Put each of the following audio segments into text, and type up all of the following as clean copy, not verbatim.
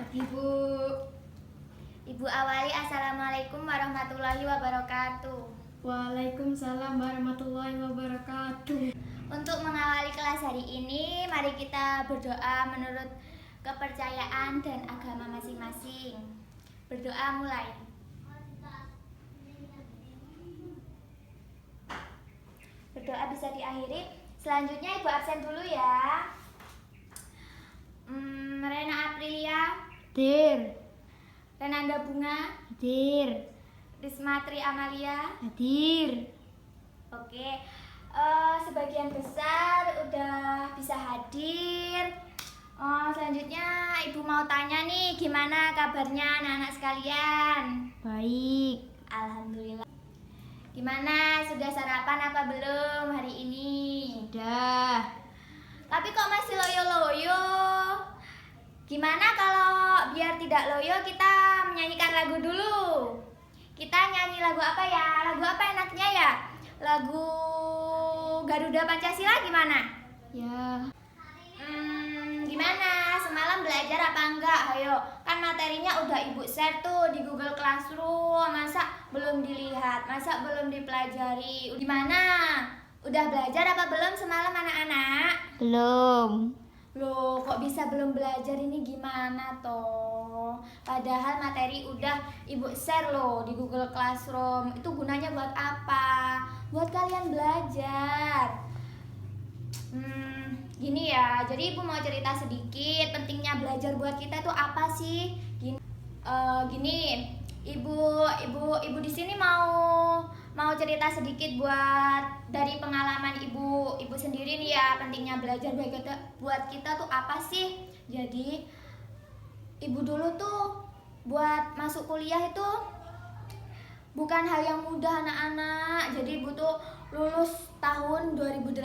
Ibu. Ibu awali, Assalamualaikum warahmatullahi wabarakatuh. Waalaikumsalam warahmatullahi wabarakatuh. Untuk mengawali kelas hari ini, mari kita berdoa menurut kepercayaan dan agama masing-masing. Berdoa mulai. Berdoa bisa diakhiri. Selanjutnya Ibu absen dulu ya. Rena Aprilia, Hadir. Renanda Bunga, Hadir. Risma Tri Amalia. Hadir. Oke, sebagian besar udah bisa hadir. Selanjutnya Ibu mau tanya nih, gimana kabarnya anak-anak sekalian? Baik. Alhamdulillah. Gimana, sudah sarapan apa belum hari ini? Sudah. Tapi kok masih loyo-loyo? Gimana kalau biar tidak loyo kita menyanyikan lagu dulu? Kita nyanyi lagu apa ya? Lagu apa enaknya ya? Lagu Garuda Pancasila gimana? Ya. Gimana? Semalam belajar apa enggak? Ayo, kan materinya udah Ibu share tuh di Google Classroom. Masa belum dilihat? Masa belum dipelajari? Gimana? Udah belajar apa belum semalam anak-anak? Belum. Loh, kok bisa belum belajar ini gimana toh? Padahal materi udah Ibu share loh di Google Classroom. Itu gunanya buat apa? Buat kalian belajar. Gini ya, jadi Ibu mau cerita sedikit pentingnya belajar buat kita itu apa sih? Gini, Ibu di sini mau cerita sedikit dari pengalaman Ibu sendiri nih ya, pentingnya belajar buat kita tuh apa sih? Jadi Ibu dulu tuh buat masuk kuliah itu bukan hal yang mudah anak-anak. Jadi Ibu tuh lulus tahun 2018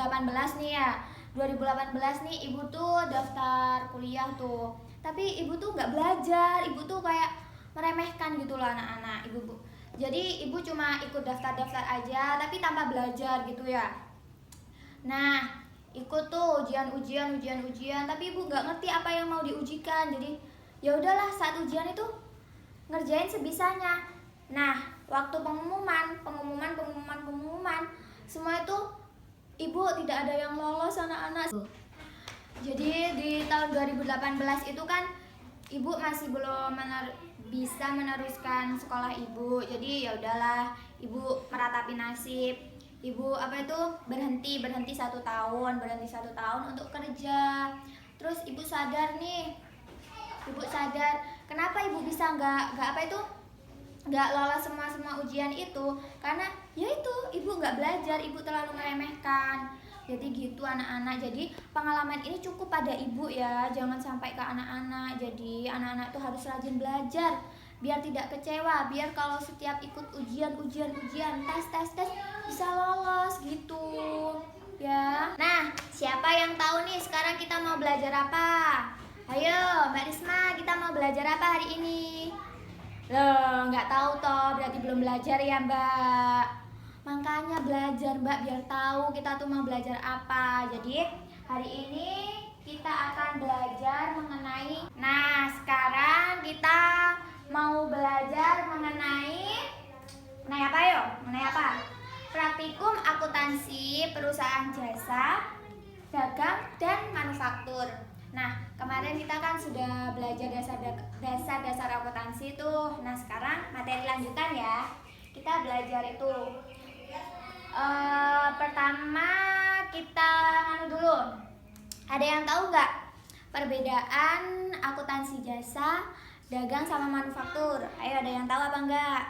nih ya. 2018 nih Ibu tuh daftar kuliah tuh. Tapi Ibu tuh nggak belajar, Ibu tuh kayak meremehkan gitu loh anak-anak Ibu. Jadi Ibu cuma ikut daftar-daftar aja tapi tanpa belajar gitu ya. Nah, ikut tuh ujian tapi Ibu nggak ngerti apa yang mau diujikan. Jadi ya udahlah, saat ujian itu ngerjain sebisanya. Nah, waktu pengumuman semua itu Ibu tidak ada yang lolos anak-anak. Jadi di tahun 2018 itu kan Ibu masih belum bisa meneruskan sekolah Ibu. Jadi ya udahlah, Ibu meratapi nasib. Ibu berhenti 1 tahun, untuk kerja. Terus Ibu sadar nih. Kenapa Ibu bisa nggak lolos semua ujian itu? Karena ya itu, Ibu nggak belajar, Ibu terlalu meremehkan. Jadi gitu anak-anak. Jadi pengalaman ini cukup pada Ibu ya, jangan sampai ke anak-anak. Jadi anak-anak tuh harus rajin belajar biar tidak kecewa, biar kalau setiap ikut ujian, tes bisa lolos gitu ya. Nah, siapa yang tahu nih sekarang kita mau belajar apa? Ayo Mbak Risma, kita mau belajar apa hari ini? Loh, nggak tahu toh, berarti belum belajar ya Mbak. Makanya belajar Mbak, biar tahu kita tuh mau belajar apa. Jadi hari ini kita akan belajar mengenai. Nah, sekarang kita mau belajar mengenai apa yo? Mengenai apa? Praktikum akuntansi perusahaan jasa, dagang dan manufaktur. Nah, kemarin kita kan sudah belajar dasar akuntansi tuh. Nah, sekarang materi lanjutan ya. Kita belajar itu. Pertama kita dulu. Ada yang tahu nggak perbedaan akuntansi jasa, dagang sama manufaktur? Ayo, ada yang tahu apa enggak?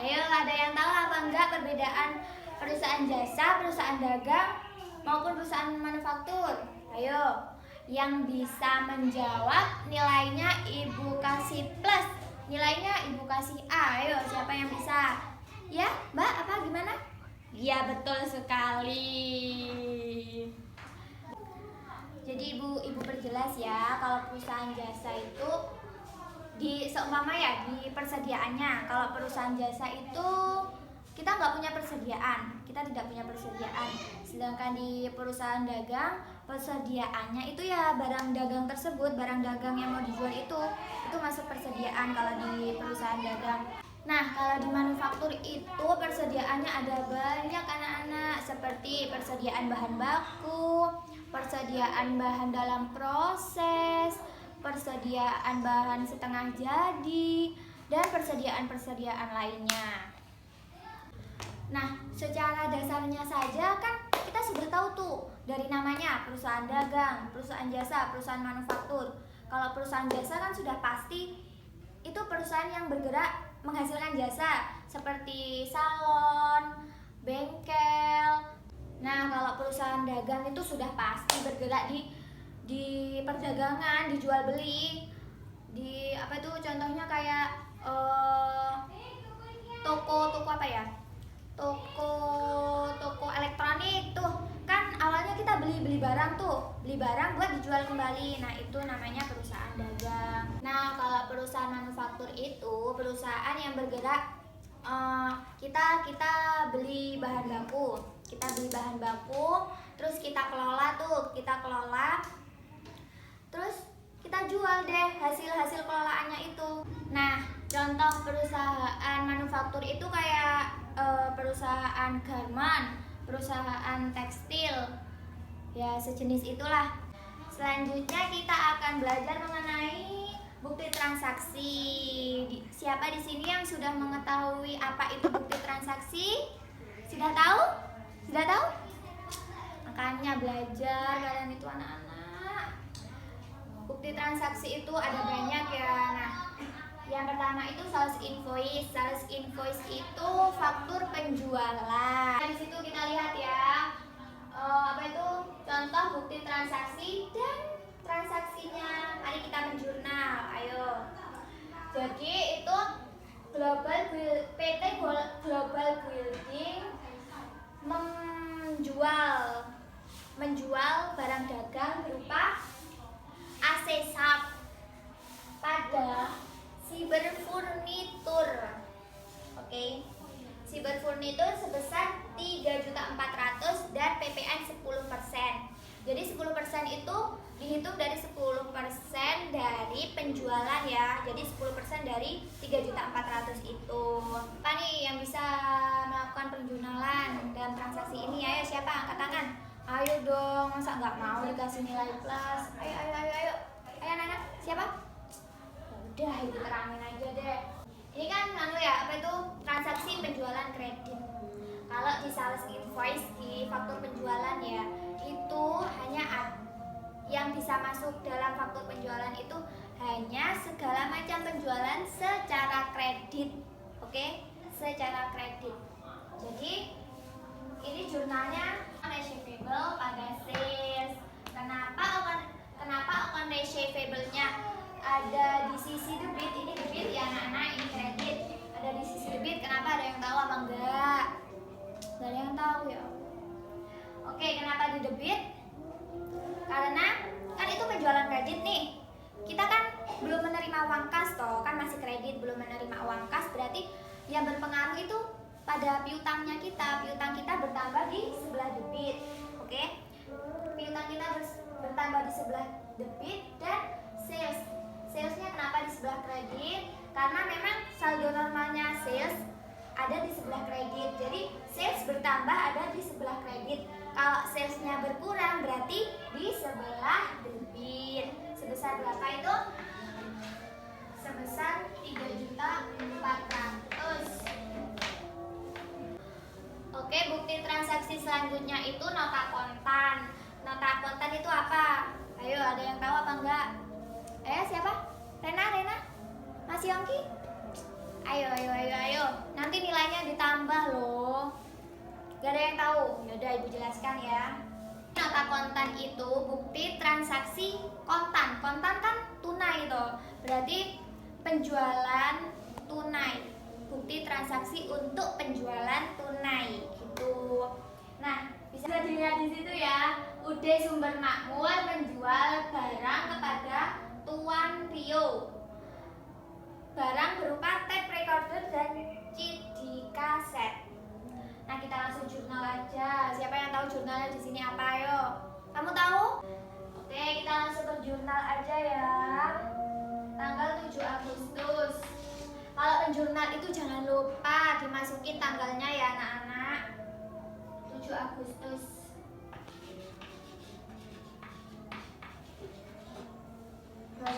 Ayo, ada yang tahu apa enggak perbedaan perusahaan jasa, perusahaan dagang maupun perusahaan manufaktur? Ayo, yang bisa menjawab nilainya Ibu kasih plus, nilainya Ibu kasih A. Ayo, siapa yang bisa? Ya, Mbak, apa gimana? Ya, betul sekali. Jadi Ibu perjelas ya, kalau perusahaan jasa itu seumpama ya di persediaannya. Kalau perusahaan jasa itu kita nggak punya persediaan, kita tidak punya persediaan. Sedangkan di perusahaan dagang, persediaannya itu ya barang dagang tersebut, barang dagang yang mau dijual itu masuk persediaan kalau di perusahaan dagang. Nah, kalau di manufaktur itu persediaannya ada banyak anak-anak, seperti persediaan bahan baku, persediaan bahan dalam proses, persediaan bahan setengah jadi, dan persediaan-persediaan lainnya. Nah, secara dasarnya saja kan kita sudah tahu tuh dari namanya perusahaan dagang, perusahaan jasa, perusahaan manufaktur. Kalau perusahaan jasa kan sudah pasti itu perusahaan yang bergerak menghasilkan jasa seperti salon, bengkel. Nah, kalau perusahaan dagang itu sudah pasti bergerak di perdagangan, dijual beli. Di apa itu contohnya kayak toko apa ya? Toko elektronik tuh kan awalnya kita beli barang buat dijual kembali. Nah, itu namanya perusahaan dagang. Nah, kalau perusahaan manufaktur itu perusahaan yang bergerak, kita beli bahan baku, terus kita kelola, terus kita jual deh hasil kelolaannya itu. Nah, contoh perusahaan manufaktur itu kayak perusahaan garment, perusahaan tekstil, ya sejenis itulah. Selanjutnya kita akan belajar mengenai bukti transaksi. Siapa di sini yang sudah mengetahui apa itu bukti transaksi? Sudah tahu? Makanya belajar kalian itu anak-anak. Bukti transaksi itu ada banyak ya. Nah, yang pertama itu sales invoice. Sales invoice itu faktur penjualan. Di situ kita lihat ya, apa itu contoh bukti transaksi dan transaksinya. Mari kita menjurnal, ayo. Jadi itu PT Global Building menjual barang dagang berupa AC Sharp pada Cyber Furniture. Oke. Cyber Furniture sebesar 3.400.000 dan PPN 10%. Jadi 10% itu dihitung dari 10% dari penjualan ya. Jadi 10% dari 3.400.000 itu. Apa nih yang bisa melakukan penjurnalan dalam transaksi ini? Ayo siapa angkat tangan? Ayo dong, masa nggak mau dikasih nilai plus? Ayo anak-anak, siapa? Udah, ibu terangin aja deh. Ini kan apa itu transaksi penjualan kredit. Kalau di sales invoice, di faktur penjualan ya, itu hanya yang bisa masuk dalam faktur penjualan itu hanya segala macam penjualan secara kredit. Oke? Secara kredit. Jadi ini jurnalnya receivable pada sales. Kenapa account receivable-nya ada di sisi debit? Ini debit ya anak-anak, ini kredit. Ada di sisi debit. Kenapa? Ada yang tahu apa enggak? Gak ada yang tahu ya. Oke, kenapa di debit? Karena kan itu penjualan kredit nih. Kita kan belum menerima uang kas toh, kan masih kredit, belum menerima uang kas, berarti yang berpengaruh itu pada piutangnya kita. Piutang kita bertambah di sebelah debit. Oke? Piutang kita bertambah di sebelah debit dan sales. Salesnya kenapa di sebelah kredit? Karena memang saldo normalnya sales ada di sebelah kredit. Jadi sales bertambah ada di sebelah kredit. Kalau salesnya berkurang berarti di sebelah debit. Sebesar berapa itu? Sebesar 3.400.000. Oke, bukti transaksi selanjutnya itu nota kontan. Nota kontan itu apa? Ayo, ada yang tahu apa enggak? Siapa? Rena? Mas Yongki? Ayo. Nanti nilainya ditambah loh. Gak ada yang tahu? Yaudah, ibu jelaskan ya. Nota kontan itu bukti transaksi kontan. Kontan kan tunai toh. Berarti penjualan tunai. Bukti transaksi untuk penjualan tunai gitu. Nah, bisa dilihat di situ ya. UD Sumber Makmur menjual barang kepada Tuan Rio. Barang berupa tape recorder dan CD kaset. Nah, kita langsung jurnal aja. Siapa yang tahu jurnalnya di sini apa? Ayo. Kamu tahu? Oke, kita langsung ke jurnal aja ya. Tanggal 7 Agustus. Kalau penjurnal itu jangan lupa dimasukin tanggalnya ya anak-anak. 7 Agustus. Oke,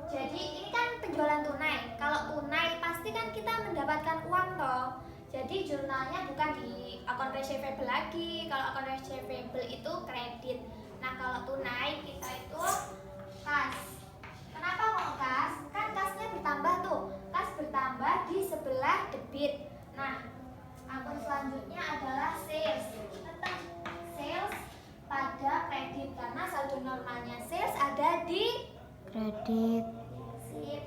jadi ini kan penjualan tunai. Kalau tunai pasti kan kita mendapatkan uang toh. Jadi jurnalnya bukan di akun receivable lagi. Kalau akun receivable itu kredit. Nah kalau tunai kita itu kas. Kenapa kok kas? Kan kasnya bertambah tuh. Kas bertambah di sebelah debit. Nah akun selanjutnya adalah sales. Tetap sales pada kredit karena saldo normalnya sales ada di Kredit. sip.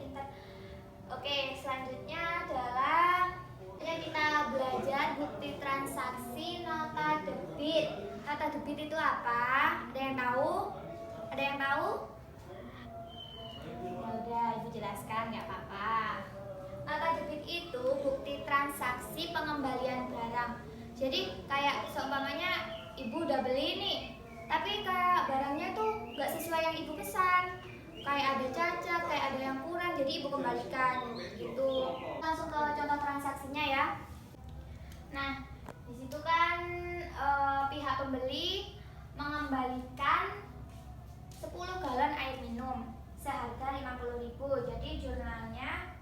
Oke, selanjutnya adalah kita belajar bukti transaksi nota debit. Nota debit itu apa? Ada yang tahu? Ada yang tahu? Ya udah, ibu jelaskan, nggak apa-apa. Nota debit itu bukti transaksi pengembalian barang. Jadi kayak seumpamanya ibu udah beli nih, tapi kayak barangnya tuh nggak sesuai yang ibu pesan. Kayak ada cacat, kayak ada yang kurang, jadi ibu kembalikan gitu. Langsung ke contoh transaksinya ya. Nah, di situ kan pihak pembeli mengembalikan 10 galon air minum seharga 50.000. Jadi jurnalnya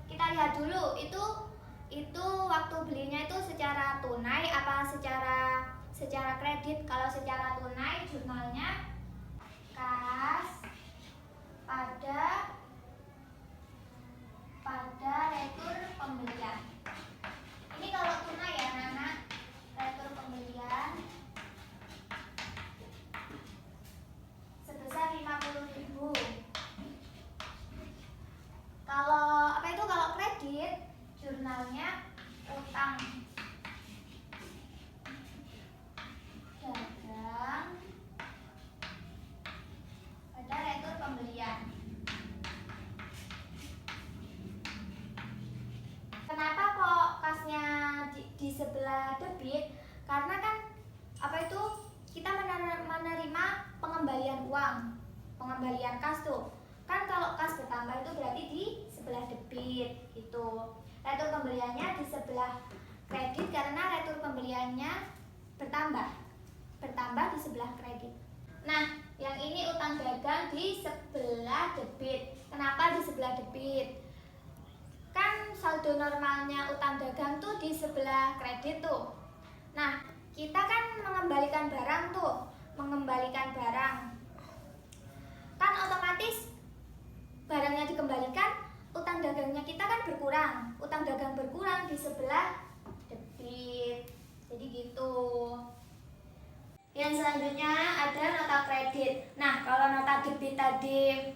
kita lihat dulu itu waktu belinya itu secara tunai apa secara kredit. Kalau secara tunai jurnalnya kas pada retur pembelian. Ini kalau tunai ya anak-anak, retur pembelian sebesar 50.000. Kalau kredit jurnalnya utang dagang pada retur pembelian. Kenapa kok kasnya di sebelah debit? Karena kan kita menerima pengembalian uang, pengembalian kas tuh. Kan kalau kas bertambah itu berarti di sebelah debit gitu. Retur pembeliannya di sebelah kredit karena retur pembeliannya bertambah di sebelah kredit. Nah, yang ini utang dagang di sebelah debit. Kenapa di sebelah debit? Kan saldo normalnya utang dagang tuh di sebelah kredit tuh. Nah, kita kan mengembalikan barang tuh, kan otomatis barangnya dikembalikan, utang dagangnya kita kan berkurang. Utang dagang berkurang di sebelah debit. Jadi gitu. Yang selanjutnya ada nota kredit. Nah, kalau nota debit tadi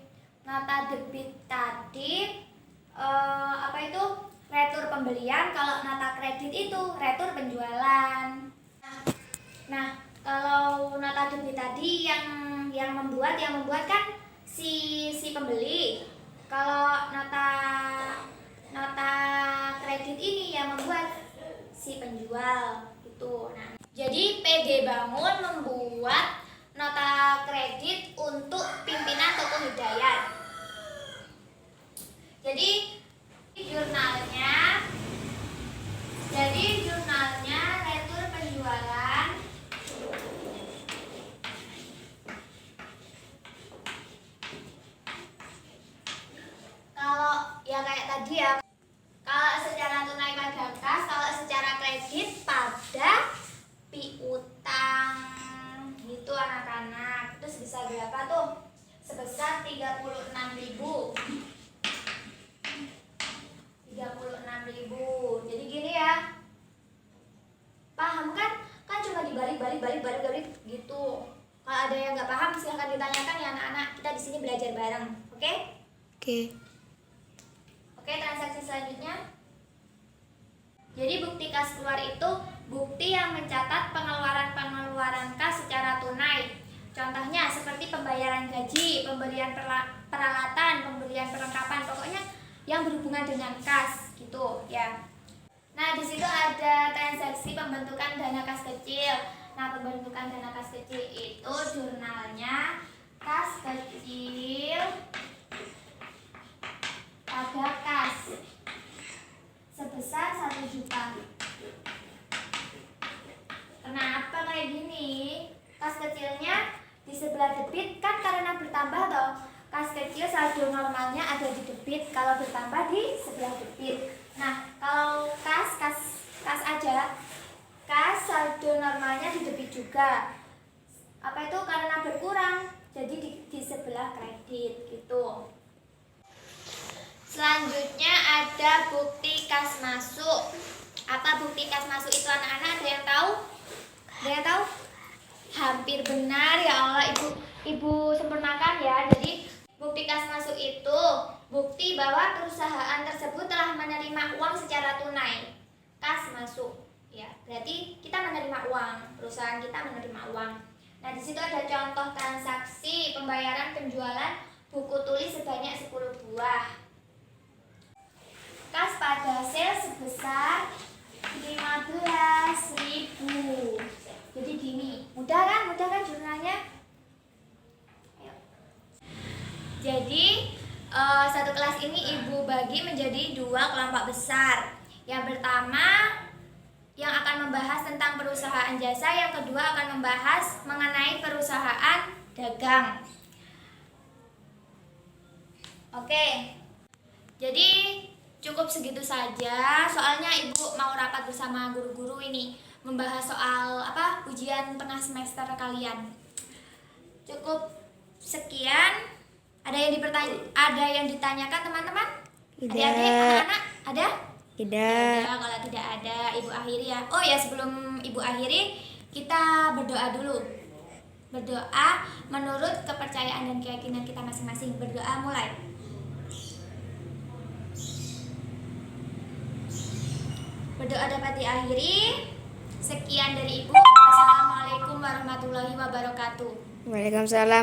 retur pembelian. Kalau nota kredit itu retur penjualan. Nah, kalau nota debit tadi yang membuat kan si pembeli. Kalau nota kredit ini yang membuat si penjual gitu. Nah, jadi PD Bangun membuat nota kredit untuk pimpinan toko Hidayat. Jadi jurnalnya retur penjualan kalau ya kayak tadi ya, kalau secara tunai pada kas, kalau secara kredit pada piutang gitu anak-anak. Terus bisa berapa tuh? Sebesar 36.000. Jadi gini ya. Paham kan? Kan cuma dibalik gitu. Kalau ada yang nggak paham silahkan ditanyakan ya anak-anak. Kita di sini belajar bareng, oke? Oke, transaksi selanjutnya. Jadi bukti kas keluar itu bukti yang mencatat pengeluaran kas secara tunai. Contohnya seperti pembayaran gaji, pembelian peralatan, pembelian perlengkapan, pokoknya yang berhubungan dengan kas gitu ya. Nah, di situ ada transaksi pembentukan dana kas kecil. Nah, pembentukan dana kas kecil itu jurnalnya kas kecil pada kas sebesar 1 juta. Kenapa kayak gini? Kas kecilnya di sebelah debit kan karena bertambah toh. Kas kecil saldo normalnya ada di debit, kalau bertambah di sebelah debit. Nah, kalau kas aja, kas saldo normalnya di debit juga. Apa itu karena berkurang, jadi di sebelah kredit gitu. Selanjutnya ada bukti kas masuk. Apa bukti kas masuk itu anak-anak? Ada yang tahu? Ada yang tahu? Hampir benar ya Allah, ibu sempurnakan ya. Jadi bukti kas masuk itu bukti bahwa perusahaan tersebut telah menerima uang secara tunai. Kas masuk, ya berarti kita menerima uang, perusahaan kita menerima uang. Nah, di situ ada contoh transaksi pembayaran penjualan buku tulis sebanyak 10 buah. Kas pada sales sebesar 15.000. Jadi gini, mudah kan jurnalnya? Ayo. Jadi satu kelas ini ibu bagi menjadi 2 kelompok besar. Yang pertama yang akan membahas tentang perusahaan jasa, yang kedua akan membahas mengenai perusahaan dagang. Oke. Jadi cukup segitu saja. Soalnya ibu mau rapat bersama guru-guru ini membahas soal ujian tengah semester kalian. Cukup sekian. Ada yang ditanyakan teman-teman? Adik-adik, anak-anak? Ada? Tidak. Ya, kalau tidak ada, ibu akhiri ya. Oh ya, sebelum ibu akhiri, kita berdoa dulu. Berdoa menurut kepercayaan dan keyakinan kita masing-masing. Berdoa mulai. Berdoa dapat diakhiri. Sekian dari ibu. Assalamualaikum warahmatullahi wabarakatuh. Waalaikumsalam.